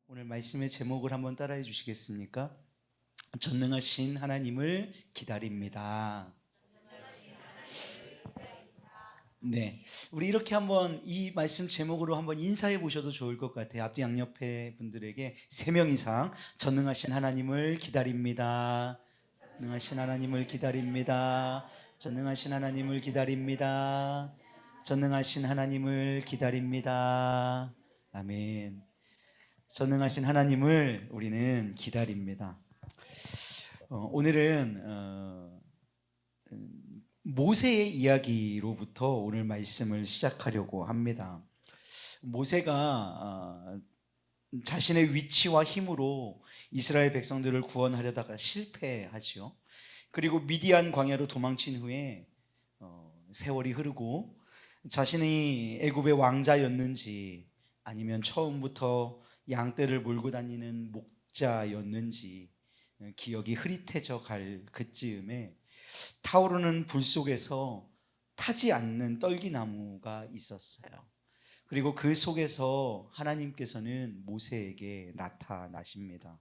오늘 말씀의 제목을 한번 따라해 주시겠습니까? 전능하신 하나님을 기다립니다. 네, 우리 이렇게 한번 이 말씀 제목으로 한번 인사해 보셔도 좋을 것 같아요. 앞뒤 양옆에 분들에게 3명 이상 전능하신 하나님을 기다립니다. 전능하신 하나님을 기다립니다. 전능하신 하나님을 기다립니다. 전능하신 하나님을 기다립니다. 아멘. 전능하신 하나님을 우리는 기다립니다. 오늘은 모세의 이야기로부터 오늘 말씀을 시작하려고 합니다. 모세가 자신의 위치와 힘으로 이스라엘 백성들을 구원하려다가 실패하죠. 그리고 미디안 광야로 도망친 후에 세월이 흐르고 자신이 애굽의 왕자였는지 아니면 처음부터 양떼를 몰고 다니는 목자였는지 기억이 흐릿해져 갈 그쯤에 타오르는 불 속에서 타지 않는 떨기나무가 있었어요. 그리고 그 속에서 하나님께서는 모세에게 나타나십니다.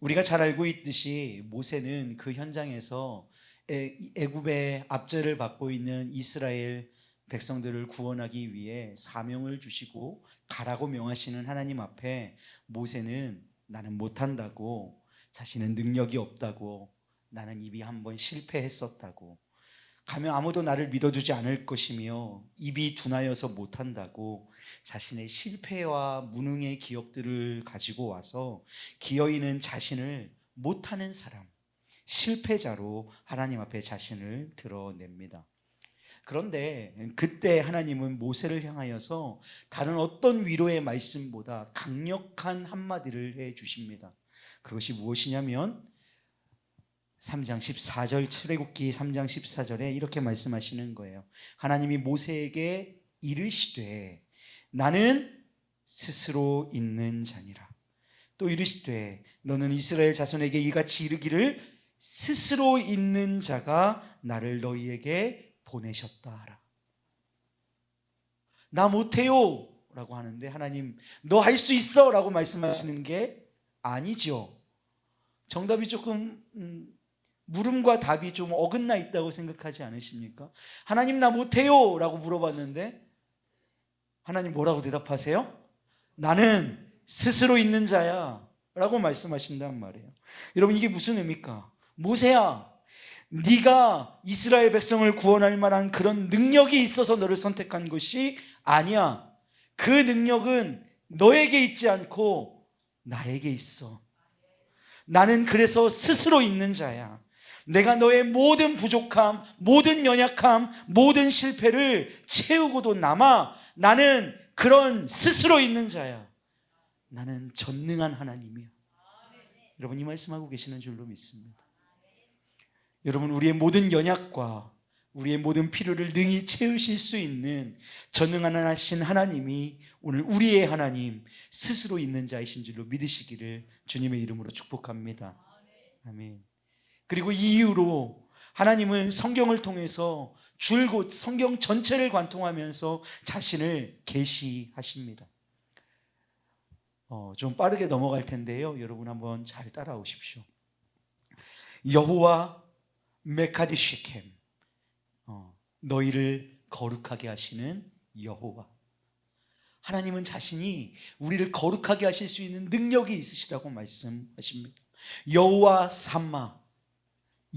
우리가 잘 알고 있듯이 모세는 그 현장에서 애굽의 압제를 받고 있는 이스라엘 백성들을 구원하기 위해 사명을 주시고 가라고 명하시는 하나님 앞에 모세는 나는 못한다고, 자신은 능력이 없다고, 나는 이미 한번 실패했었다고, 가면 아무도 나를 믿어주지 않을 것이며 입이 둔하여서 못한다고 자신의 실패와 무능의 기억들을 가지고 와서 기어이는 자신을 못하는 사람, 실패자로 하나님 앞에 자신을 드러냅니다. 그런데 그때 하나님은 모세를 향하여서 다른 어떤 위로의 말씀보다 강력한 한마디를 해 주십니다. 그것이 무엇이냐면 3장 14절, 출애굽기 3장 14절에 이렇게 말씀하시는 거예요. 하나님이 모세에게 이르시되 나는 스스로 있는 자니라. 또 이르시되 너는 이스라엘 자손에게 이같이 이르기를 스스로 있는 자가 나를 너희에게 보내셨다 하라. 나 못해요 라고 하는데 하나님 너 할 수 있어 라고 말씀하시는 게 아니죠. 정답이 조금 물음과 답이 좀 어긋나 있다고 생각하지 않으십니까? 하나님 나 못해요 라고 물어봤는데 하나님 뭐라고 대답하세요? 나는 스스로 있는 자야 라고 말씀하신단 말이에요. 여러분 이게 무슨 의미입니까? 모세야, 네가 이스라엘 백성을 구원할 만한 그런 능력이 있어서 너를 선택한 것이 아니야. 그 능력은 너에게 있지 않고 나에게 있어. 나는 그래서 스스로 있는 자야. 내가 너의 모든 부족함, 모든 연약함, 모든 실패를 채우고도 남아 나는 그런 스스로 있는 자야. 나는 전능한 하나님이야. 여러분 이 말씀하고 계시는 줄로 믿습니다. 여러분 우리의 모든 연약과 우리의 모든 필요를 능히 채우실 수 있는 전능하신 하나님이 오늘 우리의 하나님 스스로 있는 자이신 줄로 믿으시기를 주님의 이름으로 축복합니다. 아멘. 그리고 이 이후로 하나님은 성경을 통해서 줄곧 성경 전체를 관통하면서 자신을 계시하십니다. 좀 빠르게 넘어갈 텐데요. 여러분 한번 잘 따라오십시오. 여호와 메카디 시켐, 너희를 거룩하게 하시는 여호와. 하나님은 자신이 우리를 거룩하게 하실 수 있는 능력이 있으시다고 말씀하십니다. 여호와 삼마,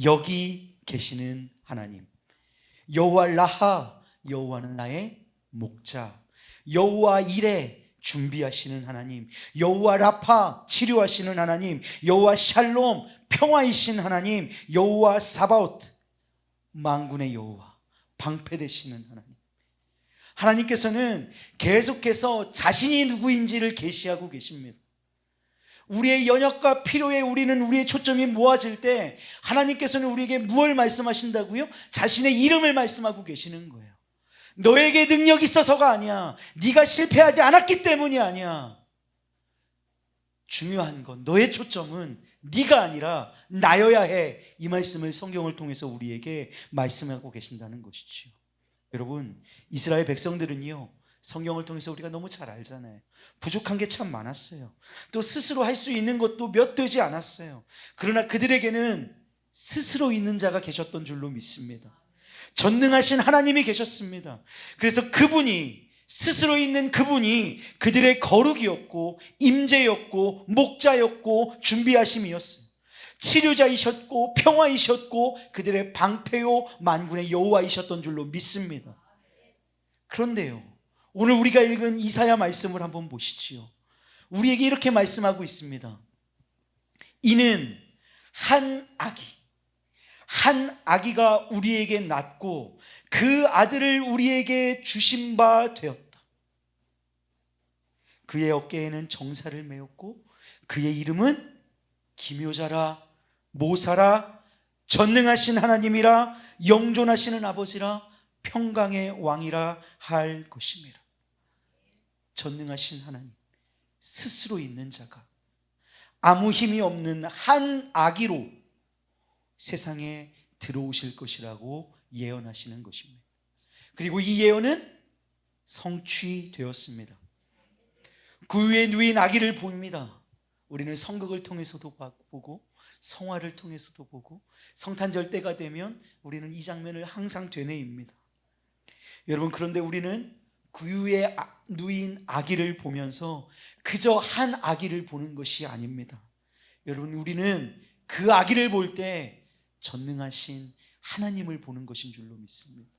여기 계시는 하나님. 여호와 라하, 여호와는 나의 목자. 여호와 이레, 준비하시는 하나님. 여호와 라파, 치료하시는 하나님. 여호와 샬롬, 평화이신 하나님. 여호와 사바오트, 만군의 여호와, 방패 되시는 하나님. 하나님께서는 계속해서 자신이 누구인지를 계시하고 계십니다. 우리의 연약과 필요에 우리의 초점이 모아질 때 하나님께서는 우리에게 무엇을 말씀하신다고요? 자신의 이름을 말씀하고 계시는 거예요. 너에게 능력이 있어서가 아니야. 네가 실패하지 않았기 때문이 아니야. 중요한 건 너의 초점은 네가 아니라 나여야 해. 이 말씀을 성경을 통해서 우리에게 말씀하고 계신다는 것이지요. 여러분 이스라엘 백성들은요 성경을 통해서 우리가 너무 잘 알잖아요. 부족한 게 참 많았어요. 또 스스로 할 수 있는 것도 몇 되지 않았어요. 그러나 그들에게는 스스로 있는 자가 계셨던 줄로 믿습니다. 전능하신 하나님이 계셨습니다. 그래서 그분이, 스스로 있는 그분이 그들의 거룩이었고 임재였고 목자였고 준비하심이었어요. 치료자이셨고 평화이셨고 그들의 방패요 만군의 여호와이셨던 줄로 믿습니다. 그런데요, 오늘 우리가 읽은 이사야 말씀을 한번 보시지요. 우리에게 이렇게 말씀하고 있습니다. 이는 한 아기가 우리에게 낳고 그 아들을 우리에게 주신 바 되었다. 그의 어깨에는 정사를 메었고 그의 이름은 기묘자라, 모사라, 전능하신 하나님이라, 영존하시는 아버지라, 평강의 왕이라 할 것임이라. 전능하신 하나님, 스스로 있는 자가 아무 힘이 없는 한 아기로 세상에 들어오실 것이라고 예언하시는 것입니다. 그리고 이 예언은 성취되었습니다. 그 위에 누인 아기를 봅니다. 우리는 성극을 통해서도 보고 성화를 통해서도 보고 성탄절 때가 되면 우리는 이 장면을 항상 되뇌입니다. 여러분, 그런데 우리는 그 위에 누인 아기를 보면서 그저 한 아기를 보는 것이 아닙니다. 여러분, 우리는 그 아기를 볼 때 전능하신 하나님을 보는 것인 줄로 믿습니다.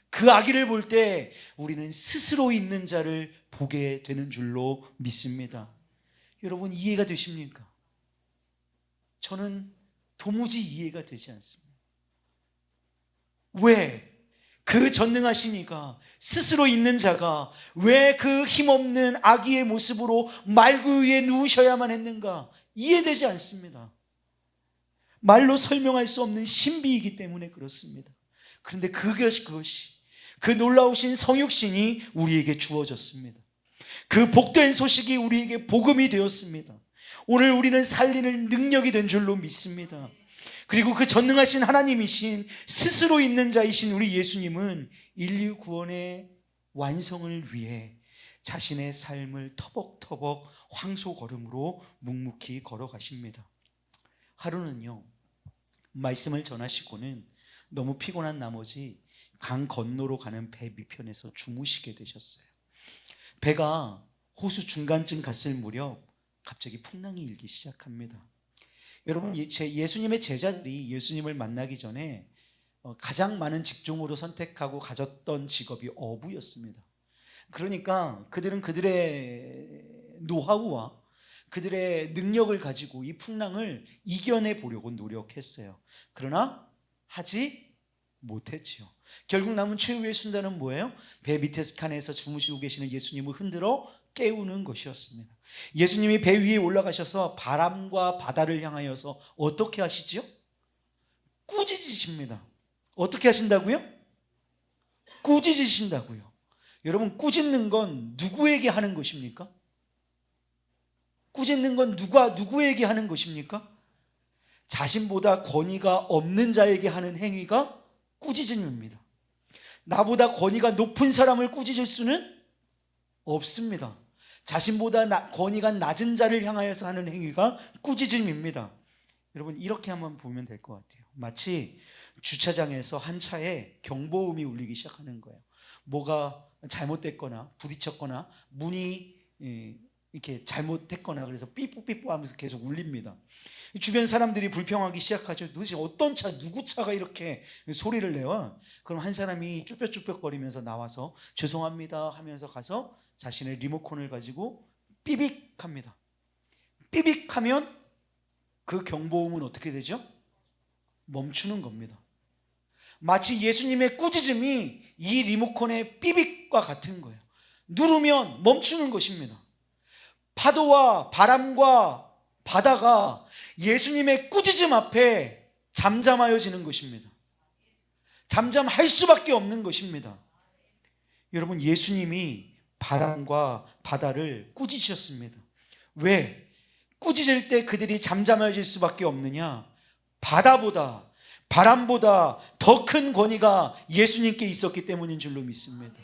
그 아기를 볼 때 우리는 스스로 있는 자를 보게 되는 줄로 믿습니다. 여러분, 이해가 되십니까? 저는 도무지 이해가 되지 않습니다. 왜? 그 전능하신 이가, 스스로 있는 자가 왜 그 힘없는 아기의 모습으로 말구 위에 누우셔야만 했는가? 이해되지 않습니다. 말로 설명할 수 없는 신비이기 때문에 그렇습니다. 그런데 그것이 그 놀라우신 성육신이 우리에게 주어졌습니다. 그 복된 소식이 우리에게 복음이 되었습니다. 오늘 우리는 살리는 능력이 된 줄로 믿습니다. 그리고 그 전능하신 하나님이신 스스로 있는 자이신 우리 예수님은 인류 구원의 완성을 위해 자신의 삶을 터벅터벅 황소 걸음으로 묵묵히 걸어가십니다. 하루는요, 말씀을 전하시고는 너무 피곤한 나머지 강 건너로 가는 배 밑편에서 주무시게 되셨어요. 배가 호수 중간쯤 갔을 무렵 갑자기 풍랑이 일기 시작합니다. 여러분, 예수님의 제자들이 예수님을 만나기 전에 가장 많은 직종으로 선택하고 가졌던 직업이 어부였습니다. 그러니까 그들은 그들의 노하우와 그들의 능력을 가지고 이 풍랑을 이겨내 보려고 노력했어요. 그러나 하지 못했지요. 결국 남은 최후의 순간은 뭐예요? 배 밑에 칸에서 주무시고 계시는 예수님을 흔들어 깨우는 것이었습니다. 예수님이 배 위에 올라가셔서 바람과 바다를 향하여서 어떻게 하시죠? 꾸짖으십니다. 어떻게 하신다고요? 꾸짖으신다고요. 여러분, 꾸짖는 건 누구에게 하는 것입니까? 꾸짖는 건 누구에게 하는 것입니까? 자신보다 권위가 없는 자에게 하는 행위가 꾸짖음입니다. 나보다 권위가 높은 사람을 꾸짖을 수는 없습니다. 자신보다 권위가 낮은 자를 향하여서 하는 행위가 꾸짖음입니다. 여러분, 이렇게 한번 보면 될 것 같아요. 마치 주차장에서 한 차에 경보음이 울리기 시작하는 거예요. 뭐가 잘못됐거나 부딪혔거나 문이 이렇게 잘못했거나 그래서 삐뽀삐뽀 하면서 계속 울립니다. 주변 사람들이 불평하기 시작하죠. 도대체 어떤 차, 누구 차가 이렇게 소리를 내요? 그럼 한 사람이 쭈뼛쭈뼛거리면서 나와서 죄송합니다 하면서 가서 자신의 리모컨을 가지고 삐빅합니다. 삐빅하면 그 경보음은 어떻게 되죠? 멈추는 겁니다. 마치 예수님의 꾸짖음이 이 리모컨의 삐빅과 같은 거예요. 누르면 멈추는 것입니다. 파도와 바람과 바다가 예수님의 꾸짖음 앞에 잠잠하여지는 것입니다. 잠잠할 수밖에 없는 것입니다. 여러분, 예수님이 바람과 바다를 꾸짖으셨습니다. 왜? 꾸짖을 때 그들이 잠잠해질 수밖에 없느냐? 바다보다 바람보다 더 큰 권위가 예수님께 있었기 때문인 줄로 믿습니다.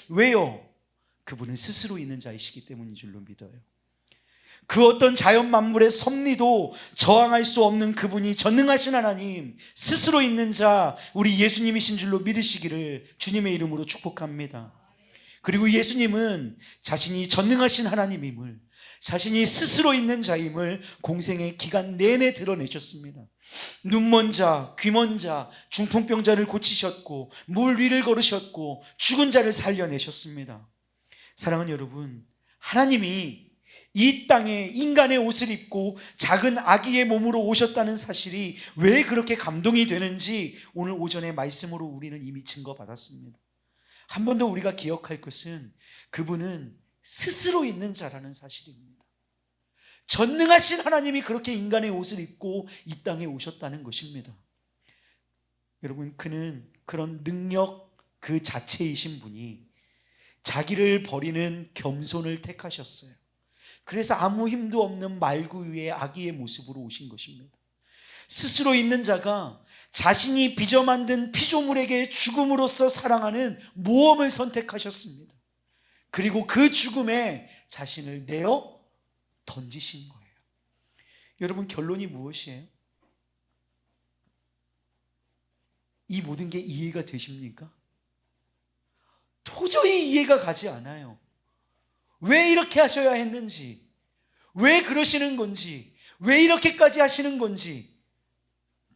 왜요? 그분은 스스로 있는 자이시기 때문인 줄로 믿어요. 그 어떤 자연 만물의 섭리도 저항할 수 없는 그분이 전능하신 하나님, 스스로 있는 자, 우리 예수님이신 줄로 믿으시기를 주님의 이름으로 축복합니다. 그리고 예수님은 자신이 전능하신 하나님임을, 자신이 스스로 있는 자임을 공생의 기간 내내 드러내셨습니다. 눈먼 자, 귀먼 자, 중풍병자를 고치셨고, 물 위를 걸으셨고, 죽은 자를 살려내셨습니다. 사랑하는 여러분, 하나님이 이 땅에 인간의 옷을 입고 작은 아기의 몸으로 오셨다는 사실이 왜 그렇게 감동이 되는지 오늘 오전에 말씀으로 우리는 이미 증거받았습니다. 한 번 더 우리가 기억할 것은 그분은 스스로 있는 자라는 사실입니다. 전능하신 하나님이 그렇게 인간의 옷을 입고 이 땅에 오셨다는 것입니다. 여러분, 그는 그런 능력 그 자체이신 분이 자기를 버리는 겸손을 택하셨어요. 그래서 아무 힘도 없는 말구 위에 아기의 모습으로 오신 것입니다. 스스로 있는 자가 자신이 빚어 만든 피조물에게 죽음으로써 사랑하는 모험을 선택하셨습니다. 그리고 그 죽음에 자신을 내어 던지신 거예요. 여러분, 결론이 무엇이에요? 이 모든 게 이해가 되십니까? 도저히 이해가 가지 않아요. 왜 이렇게 하셔야 했는지, 왜 그러시는 건지, 왜 이렇게까지 하시는 건지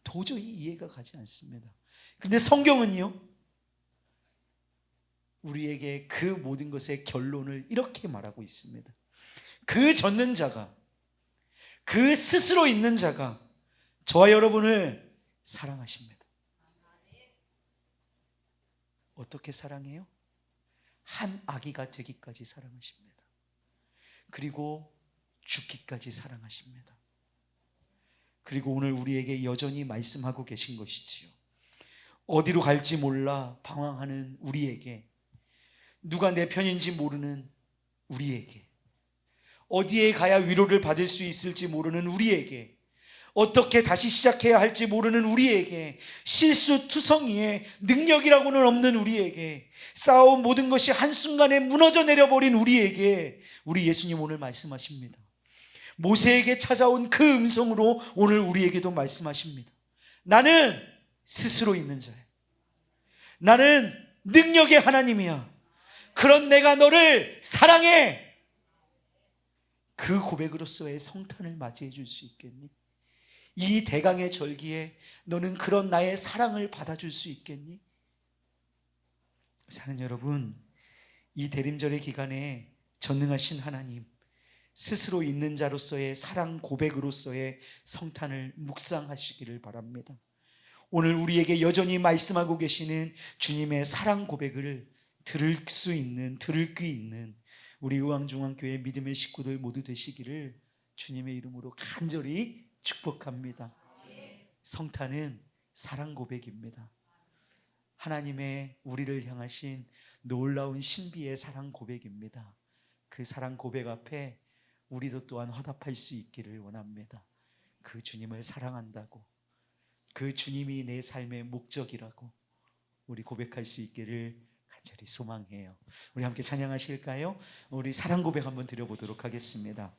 도저히 이해가 가지 않습니다. 근데 성경은요, 우리에게 그 모든 것의 결론을 이렇게 말하고 있습니다. 그 젖는 자가, 그 스스로 있는 자가 저와 여러분을 사랑하십니다. 어떻게 사랑해요? 한 아기가 되기까지 사랑하십니다. 그리고 죽기까지 사랑하십니다. 그리고 오늘 우리에게 여전히 말씀하고 계신 것이지요. 어디로 갈지 몰라 방황하는 우리에게, 누가 내 편인지 모르는 우리에게, 어디에 가야 위로를 받을 수 있을지 모르는 우리에게, 어떻게 다시 시작해야 할지 모르는 우리에게, 실수투성이의 능력이라고는 없는 우리에게, 쌓아온 모든 것이 한순간에 무너져 내려버린 우리에게 우리 예수님 오늘 말씀하십니다. 모세에게 찾아온 그 음성으로 오늘 우리에게도 말씀하십니다. 나는 스스로 있는 자야. 나는 능력의 하나님이야. 그런 내가 너를 사랑해. 그 고백으로서의 성탄을 맞이해 줄 수 있겠니? 이 대강의 절기에 너는 그런 나의 사랑을 받아줄 수 있겠니? 사랑하는 여러분, 이 대림절의 기간에 전능하신 하나님, 스스로 있는 자로서의 사랑 고백으로서의 성탄을 묵상하시기를 바랍니다. 오늘 우리에게 여전히 말씀하고 계시는 주님의 사랑 고백을 들을 귀 있는 우리 의왕중앙교회 믿음의 식구들 모두 되시기를 주님의 이름으로 간절히 축복합니다. 성탄은 사랑 고백입니다. 하나님의 우리를 향하신 놀라운 신비의 사랑 고백입니다. 그 사랑 고백 앞에 우리도 또한 화답할 수 있기를 원합니다. 그 주님을 사랑한다고, 그 주님이 내 삶의 목적이라고 우리 고백할 수 있기를 간절히 소망해요. 우리 함께 찬양하실까요? 우리 사랑 고백 한번 드려보도록 하겠습니다.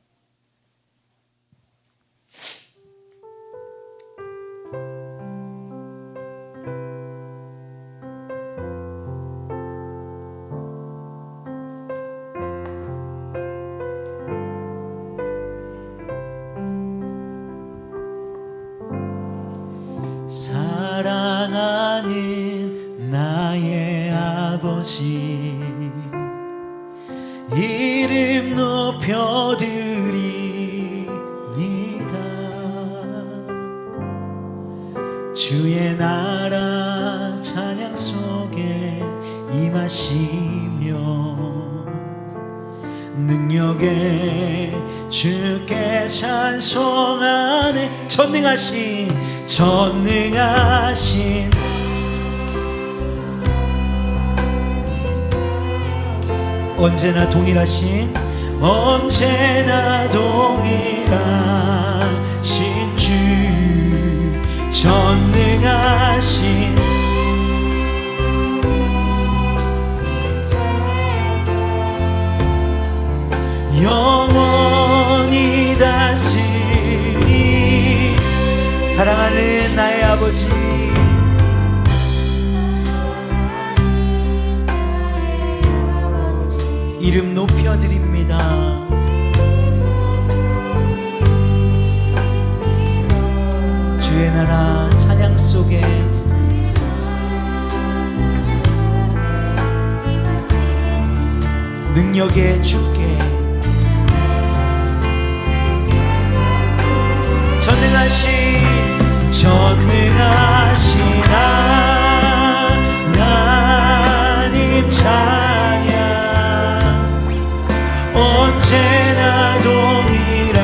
사랑하는 나의 아버지, 이름 높여드립니다. 주의 나라 찬양 속에 임하시며 능력에 주께 찬송하네. 전능하신 언제나 동일하신 주, 전능하신 사랑하는 나의 아버지, 이름 높여드립니다. 주의 나라 찬양 속에 능력의 주께 전능하신 하나님 찬양 언제나 동일하신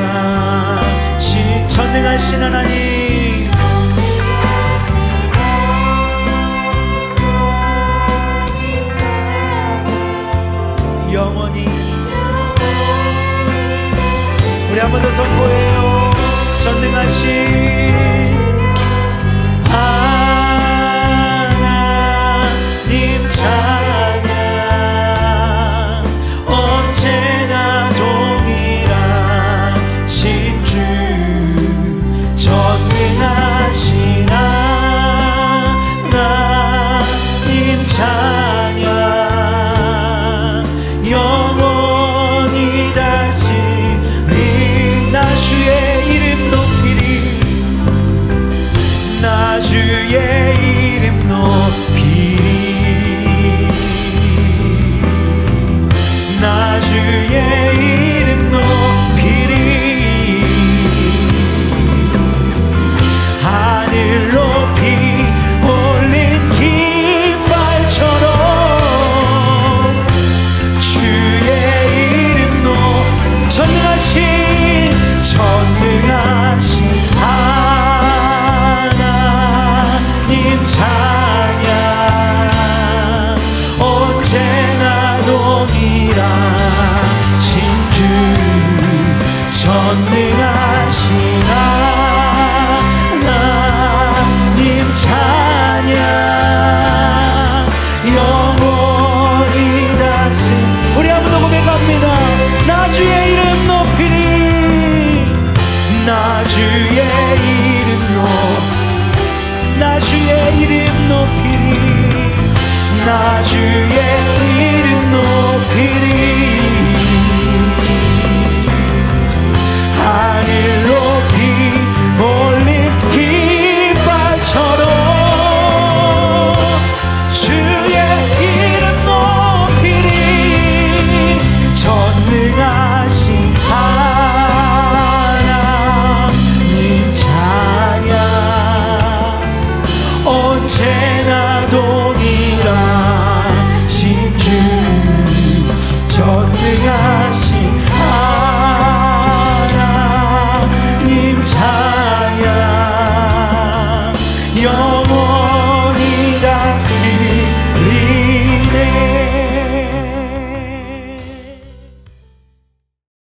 전능하신 하나님 영원히 우리 한 번 더 선포해요. 전능하신 하나님 찬양 언제나 동일하신 주 전능하신 하나님 찬양 영원히 다스리 나 주의 이름 높이리 나 주의 이름 높이리 나 주의 이름 높이리 하늘 높이 올린 깃발처럼 주의 이름 높 전능하신 하나님 찬양 언제나 동일하신 주 전능하신 하나님 찬양 영원히 다스 우리 한번 더 고백합니다. 나 주의 이름 높이리 나 주의 이름 높이리 나 주의